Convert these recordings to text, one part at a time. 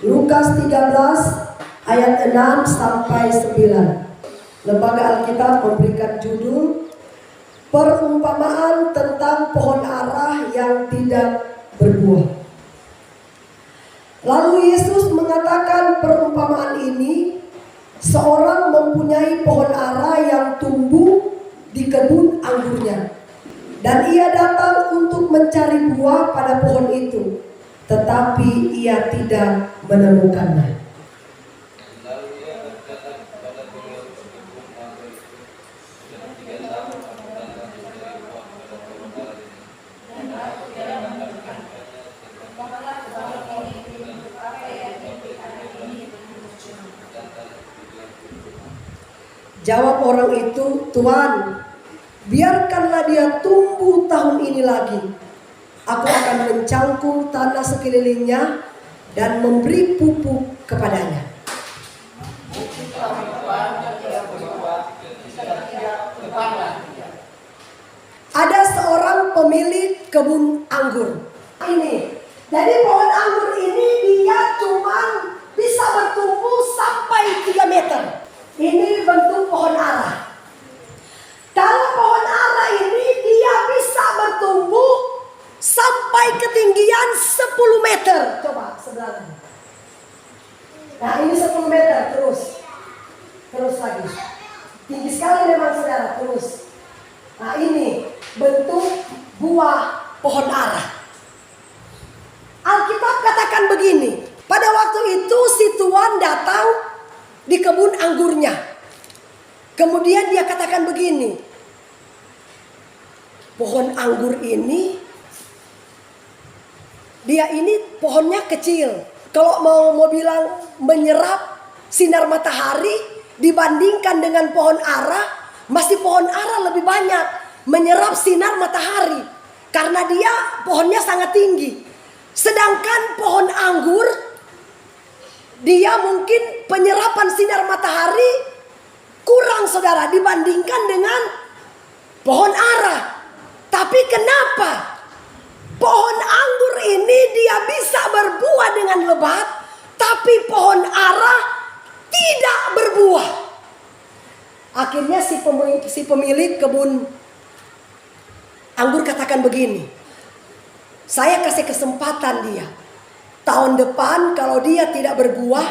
Lukas 13 ayat 6 sampai 9. Lembaga Alkitab memberikan judul Perumpamaan tentang pohon ara yang tidak berbuah. Lalu Yesus mengatakan perumpamaan ini, seorang mempunyai pohon ara yang tumbuh di kebun anggurnya. Dan ia datang untuk mencari buah pada pohon itu, tetapi ia tidak menemukannya. Jawab orang itu, "Tuan, biarkanlah dia tumbuh tahun ini lagi. Aku akan mencangkul tanah sekelilingnya dan memberi pupuk kepadanya." Ada seorang pemilik kebun anggur. Jadi pohon anggur ini dia cuma bisa bertumbuh sampai 3 meter. Ini bentuk pohon ara. Kalau pohon ara ini dia bisa bertumbuh sampai ketinggian 10 meter. Coba sebelahnya. Nah ini 10 meter terus lagi. Tinggi sekali memang saudara, terus. Nah ini bentuk buah pohon ara. Alkitab katakan begini, pada waktu itu si tuan datang di kebun anggurnya. Kemudian dia katakan begini, pohon anggur ini, dia ini pohonnya kecil. Kalau mau bilang menyerap sinar matahari dibandingkan dengan pohon ara, masih pohon ara lebih banyak menyerap sinar matahari karena dia pohonnya sangat tinggi. Sedangkan pohon anggur, dia mungkin penyerapan sinar matahari kurang saudara dibandingkan dengan pohon ara. Tapi kenapa pohon anggur ini dia bisa berbuah dengan lebat, tapi pohon ara tidak berbuah? Akhirnya si pemilik kebun anggur katakan begini, saya kasih kesempatan dia. Tahun depan kalau dia tidak berbuah,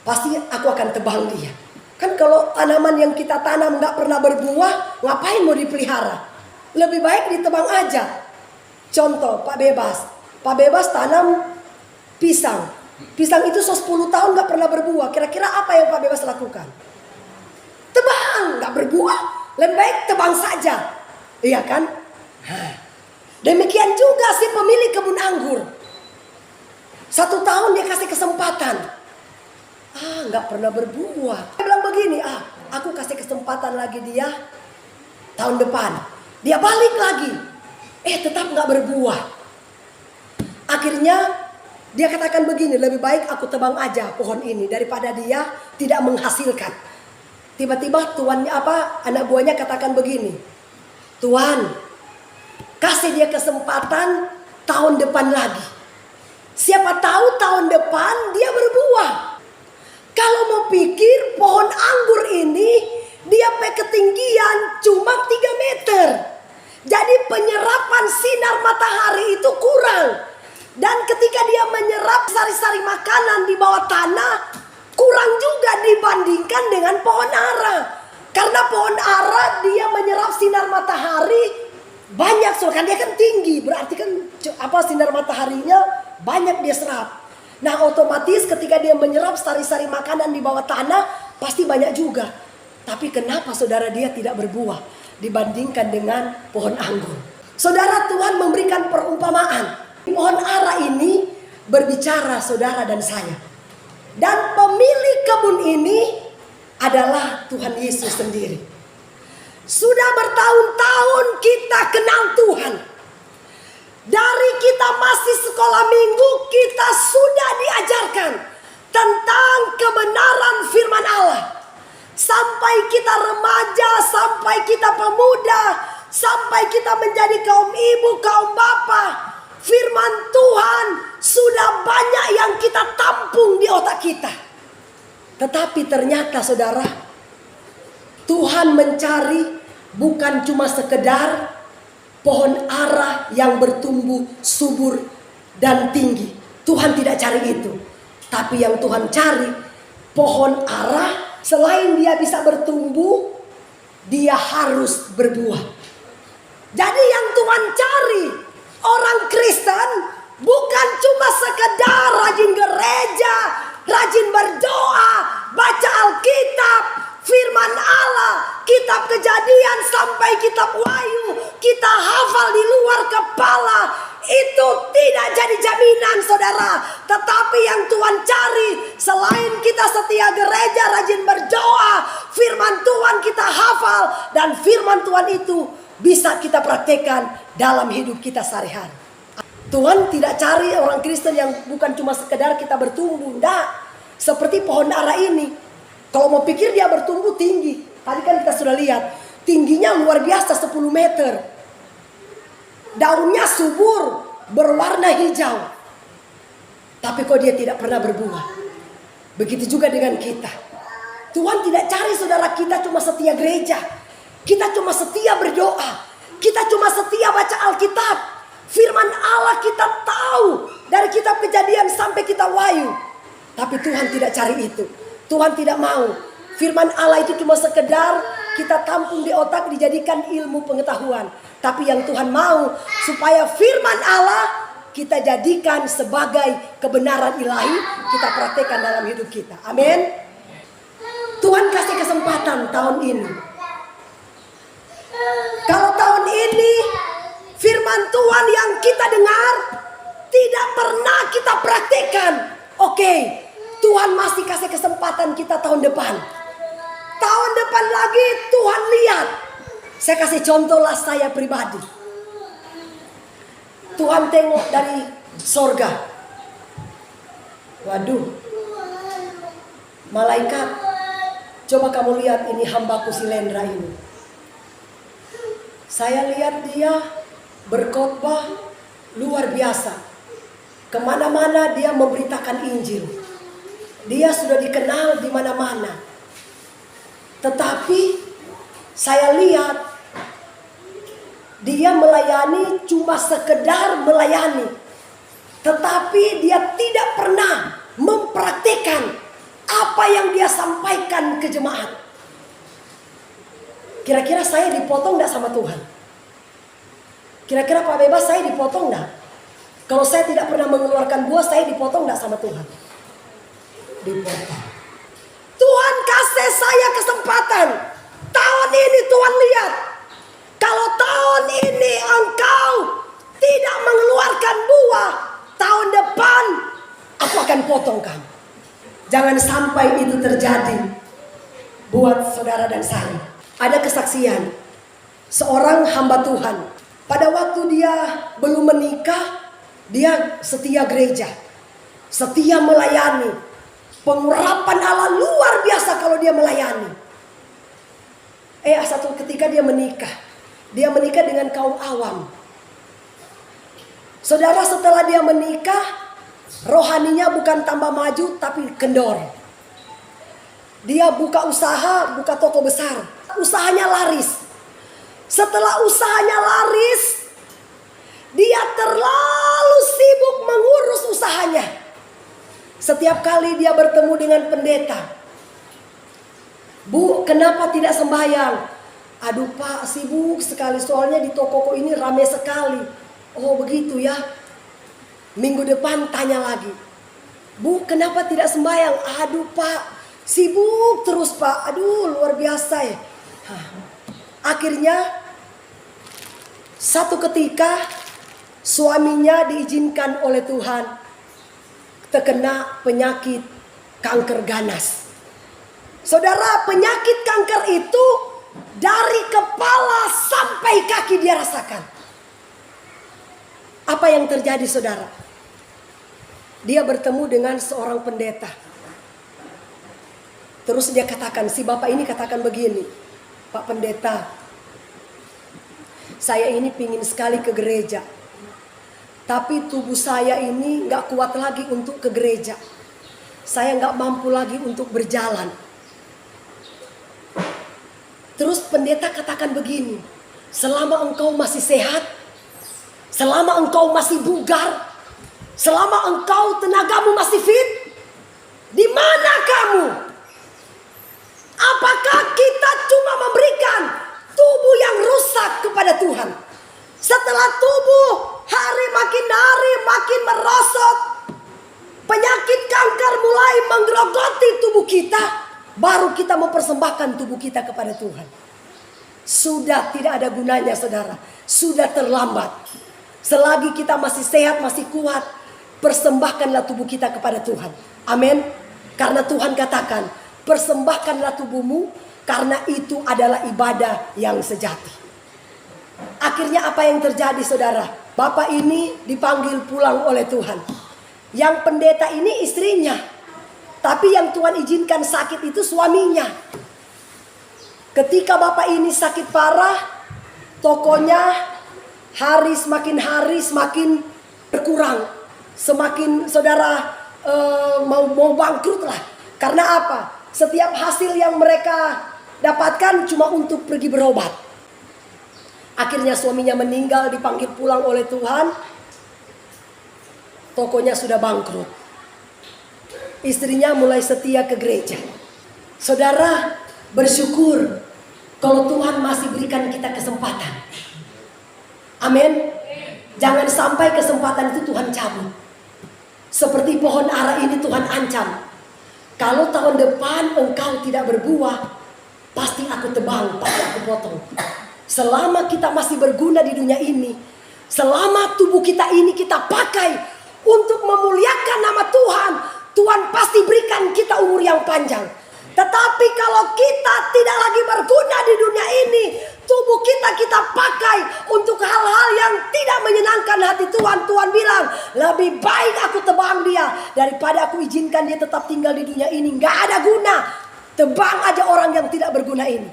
pasti aku akan tebang dia. Kan kalau tanaman yang kita tanam gak pernah berbuah, ngapain mau dipelihara? Lebih baik ditebang aja. Contoh Pak Bebas tanam pisang. Pisang itu 10 tahun gak pernah berbuah. Kira-kira apa yang Pak Bebas lakukan? Tebang, gak berbuah. Lebih baik tebang saja. Iya kan? Demikian juga si pemilik kebun anggur. 1 tahun dia kasih kesempatan, nggak pernah berbuah. Dia bilang begini, aku kasih kesempatan lagi dia tahun depan. Dia balik lagi, tetap nggak berbuah. Akhirnya dia katakan begini, lebih baik aku tebang aja pohon ini daripada dia tidak menghasilkan. Tiba-tiba anak buahnya katakan begini, "Tuan, kasih dia kesempatan tahun depan lagi. Siapa tahu tahun depan dia berbuah." Kalau mau pikir pohon anggur ini dia ketinggian cuma 3 meter. Jadi penyerapan sinar matahari itu kurang. Dan ketika dia menyerap sari-sari makanan di bawah tanah, kurang juga dibandingkan dengan pohon ara. Karena pohon ara dia menyerap sinar matahari banyak, soalnya kan dia kan tinggi, berarti kan sinar mataharinya banyak dia serap. Nah otomatis ketika dia menyerap sari-sari makanan di bawah tanah pasti banyak juga. Tapi kenapa saudara dia tidak berbuah dibandingkan dengan pohon anggur? Saudara, Tuhan memberikan perumpamaan. Pohon ara ini berbicara saudara dan saya. Dan pemilik kebun ini adalah Tuhan Yesus sendiri. Sudah bertahun-tahun kita kenal Tuhan. Dari kita masih sekolah minggu, kita sudah diajarkan tentang kebenaran firman Allah. Sampai kita remaja, sampai kita pemuda, sampai kita menjadi kaum ibu, kaum bapak, firman Tuhan sudah banyak yang kita tampilkan otak kita. Tetapi ternyata saudara, Tuhan mencari bukan cuma sekedar pohon ara yang bertumbuh subur dan tinggi. Tuhan tidak cari itu. Tapi yang Tuhan cari, pohon ara selain dia bisa bertumbuh, dia harus berbuah. Jadi yang Tuhan cari orang Kristen bukan cuma sekedar rajin gereja, rajin berdoa, baca Alkitab, firman Allah, kitab Kejadian sampai kitab Wahyu, kita hafal di luar kepala. Itu tidak jadi jaminan saudara. Tetapi yang Tuhan cari, selain kita setia gereja, rajin berdoa, firman Tuhan kita hafal, dan firman Tuhan itu bisa kita praktekkan dalam hidup kita sehari-hari. Tuhan tidak cari orang Kristen yang bukan cuma sekedar kita bertumbuh. Enggak. Seperti pohon ara ini. Kalau mau pikir dia bertumbuh tinggi. Tadi kan kita sudah lihat. Tingginya luar biasa 10 meter. Daunnya subur. Berwarna hijau. Tapi kok dia tidak pernah berbuah. Begitu juga dengan kita. Tuhan tidak cari saudara kita cuma setia gereja. Kita cuma setia berdoa. Kita cuma setia baca Alkitab. Firman Allah kita tahu. Dari kitab Kejadian sampai kitab Wahyu. Tapi Tuhan tidak cari itu. Tuhan tidak mau. Firman Allah itu cuma sekedar kita tampung di otak, dijadikan ilmu pengetahuan. Tapi yang Tuhan mau supaya firman Allah kita jadikan sebagai kebenaran ilahi, kita praktekkan dalam hidup kita. Amin. Tuhan kasih kesempatan tahun ini. Kalau tahun ini firman Tuhan yang kita dengar tidak pernah kita praktekkan, oke, Tuhan masih kasih kesempatan kita tahun depan. Tahun depan lagi Tuhan lihat. Saya kasih contoh lah saya pribadi. Tuhan tengok dari sorga. Waduh. Malaikat, coba kamu lihat ini hambaku si Lendra ini. Saya lihat dia berkhotbah luar biasa. Kemana-mana dia memberitakan Injil. Dia sudah dikenal di mana-mana. Tetapi saya lihat dia melayani cuma sekedar melayani. Tetapi dia tidak pernah mempraktikkan apa yang dia sampaikan ke jemaat. Kira-kira saya dipotong gak sama Tuhan? Kira-kira Pak Bebas saya dipotong gak? Kalau saya tidak pernah mengeluarkan buah, saya dipotong gak sama Tuhan? Dipotong. Tuhan kasih saya kesempatan. Tahun ini Tuhan lihat. Kalau tahun ini engkau tidak mengeluarkan buah, tahun depan aku akan potong kamu. Jangan sampai itu terjadi buat saudara dan saya. Ada kesaksian seorang hamba Tuhan. Pada waktu dia belum menikah, dia setia gereja, setia melayani. Pengurapan Allah luar biasa kalau dia melayani. Satu ketika dia menikah. Dia menikah dengan kaum awam. Saudara, setelah dia menikah, rohaninya bukan tambah maju tapi kendor. Dia buka usaha, buka toko besar. Usahanya laris. Setelah usahanya laris, dia terlalu sibuk mengurus usahanya. Setiap kali dia bertemu dengan pendeta, Bu, kenapa tidak sembahyang? Aduh Pak, sibuk sekali soalnya di tokoku ini ramai sekali. Oh begitu ya. Minggu depan tanya lagi, Bu, kenapa tidak sembahyang? Aduh Pak, sibuk terus Pak. Aduh luar biasa ya. Akhirnya satu ketika suaminya diizinkan oleh Tuhan terkena penyakit kanker ganas. Saudara, penyakit kanker itu dari kepala sampai kaki dia rasakan. Apa yang terjadi saudara? Dia bertemu dengan seorang pendeta. Terus dia katakan, si bapak ini katakan begini, Pak pendeta, saya ini pingin sekali ke gereja. Tapi tubuh saya ini gak kuat lagi untuk ke gereja. saya nggak mampu lagi untuk berjalan. Terus pendeta katakan begini, selama engkau masih sehat, selama engkau masih bugar, selama engkau tenagamu masih fit, di mana kamu? Apakah kita cuma memberikan tubuh yang rusak kepada Tuhan? Setelah tubuh hari makin merosot, penyakit kanker mulai menggerogoti tubuh kita, baru kita mempersembahkan tubuh kita kepada Tuhan. Sudah tidak ada gunanya, saudara. Sudah terlambat. Selagi kita masih sehat, masih kuat, persembahkanlah tubuh kita kepada Tuhan. Amin. Karena Tuhan katakan, persembahkanlah tubuhmu, karena itu adalah ibadah yang sejati. Akhirnya apa yang terjadi, saudara? Bapak ini dipanggil pulang oleh Tuhan. Yang pendeta ini istrinya, tapi yang Tuhan izinkan sakit itu suaminya. Ketika bapak ini sakit parah, tokonya semakin hari semakin berkurang. Semakin saudara mau bangkrut lah. Karena apa? Setiap hasil yang mereka dapatkan cuma untuk pergi berobat. Akhirnya suaminya meninggal, dipanggil pulang oleh Tuhan. Tokonya sudah bangkrut. Istrinya mulai setia ke gereja. Saudara, bersyukur kalau Tuhan masih berikan kita kesempatan. Amin. Jangan sampai kesempatan itu Tuhan cabut. Seperti pohon ara ini Tuhan ancam. Kalau tahun depan engkau tidak berbuah, pasti aku tebang, pasti aku potong. Selama kita masih berguna di dunia ini, selama tubuh kita ini kita pakai untuk memuliakan nama Tuhan, Tuhan pasti berikan kita umur yang panjang. Tetapi kalau kita tidak lagi berguna di dunia ini, tubuh kita pakai untuk hal-hal yang tidak menyenangkan hati Tuhan. Tuhan bilang, lebih baik aku tebang dia daripada aku izinkan dia tetap tinggal di dunia ini. Gak ada guna. Tebang aja orang yang tidak berguna ini.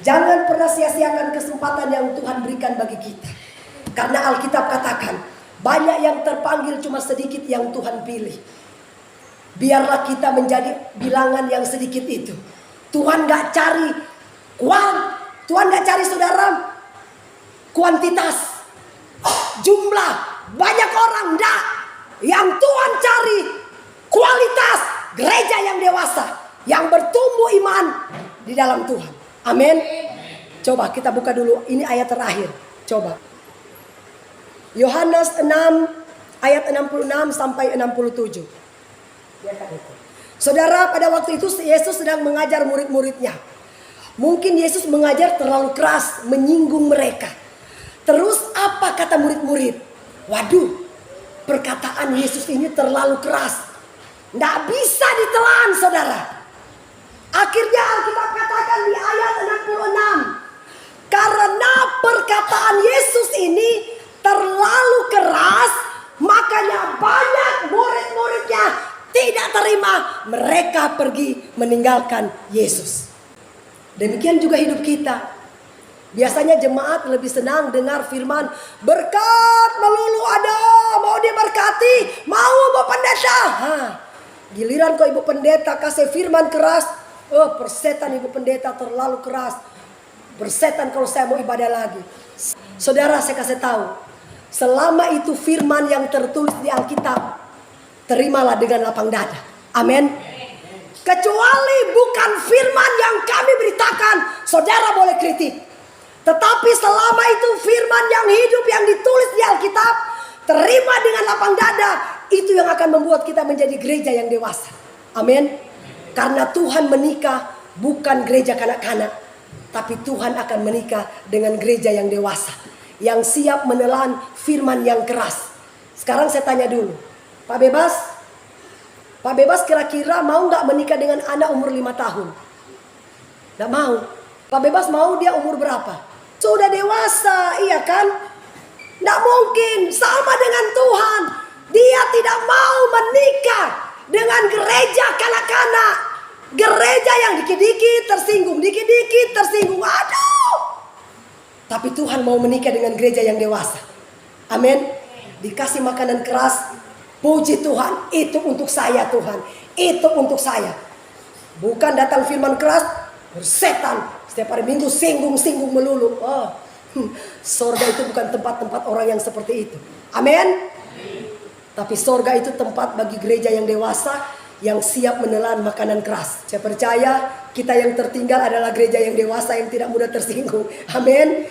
Jangan pernah sia-siakan kesempatan yang Tuhan berikan bagi kita. Karena Alkitab katakan, banyak yang terpanggil, cuma sedikit yang Tuhan pilih. Biarlah kita menjadi bilangan yang sedikit itu. Tuhan gak cari Tuhan gak cari saudara kuantitas, jumlah, banyak orang, enggak. Yang Tuhan cari kualitas gereja yang dewasa, yang bertumbuh iman di dalam Tuhan. Amin. Coba kita buka dulu, ini ayat terakhir. Coba Yohanes 6 ayat 66 sampai 67. Saudara, pada waktu itu Yesus sedang mengajar murid-muridnya. Mungkin Yesus mengajar terlalu keras, menyinggung mereka. Terus apa kata murid-murid? Waduh, perkataan Yesus ini terlalu keras, nggak bisa ditelan, saudara. Akhirnya Alkitab katakan di ayat 66, karena perkataan Yesus ini terlalu keras, makanya banyak murid-muridnya tidak terima. Mereka pergi meninggalkan Yesus. Demikian juga hidup kita. Biasanya jemaat lebih senang dengar firman, berkat melulu ada, mau diberkati, mau Ibu Pendeta. Giliran kok Ibu Pendeta kasih firman keras, oh persetan Ibu Pendeta terlalu keras. Persetan kalau saya mau ibadah lagi. Saudara, saya kasih tahu, selama itu firman yang tertulis di Alkitab, terimalah dengan lapang dada. Amin. Kecuali bukan firman yang kami beritakan, saudara boleh kritik. Tetapi selama itu firman yang hidup yang ditulis di Alkitab, terima dengan lapang dada. Itu yang akan membuat kita menjadi gereja yang dewasa. Amin. Karena Tuhan menikah bukan gereja kanak-kanak, tapi Tuhan akan menikah dengan gereja yang dewasa, yang siap menelan firman yang keras. Sekarang saya tanya dulu, Pak Bebas kira-kira mau gak menikah dengan anak umur 5 tahun? Gak mau. Pak Bebas mau dia umur berapa? Sudah dewasa, iya kan? Gak mungkin, sama dengan Tuhan. Dia tidak mau menikah dengan gereja kanak-kanak. Gereja yang dikit-dikit tersinggung, dikit-dikit tersinggung. Aduh. Tapi Tuhan mau menikah dengan gereja yang dewasa. Amin. Dikasih makanan keras, puji Tuhan, itu untuk saya Tuhan. Itu untuk saya. Bukan datang firman keras, setan setiap hari Minggu singgung melulu. Sorga itu bukan tempat-tempat orang yang seperti itu. Amin. Tapi sorga itu tempat bagi gereja yang dewasa, yang siap menelan makanan keras. Saya percaya kita yang tertinggal adalah gereja yang dewasa yang tidak mudah tersinggung. Amin.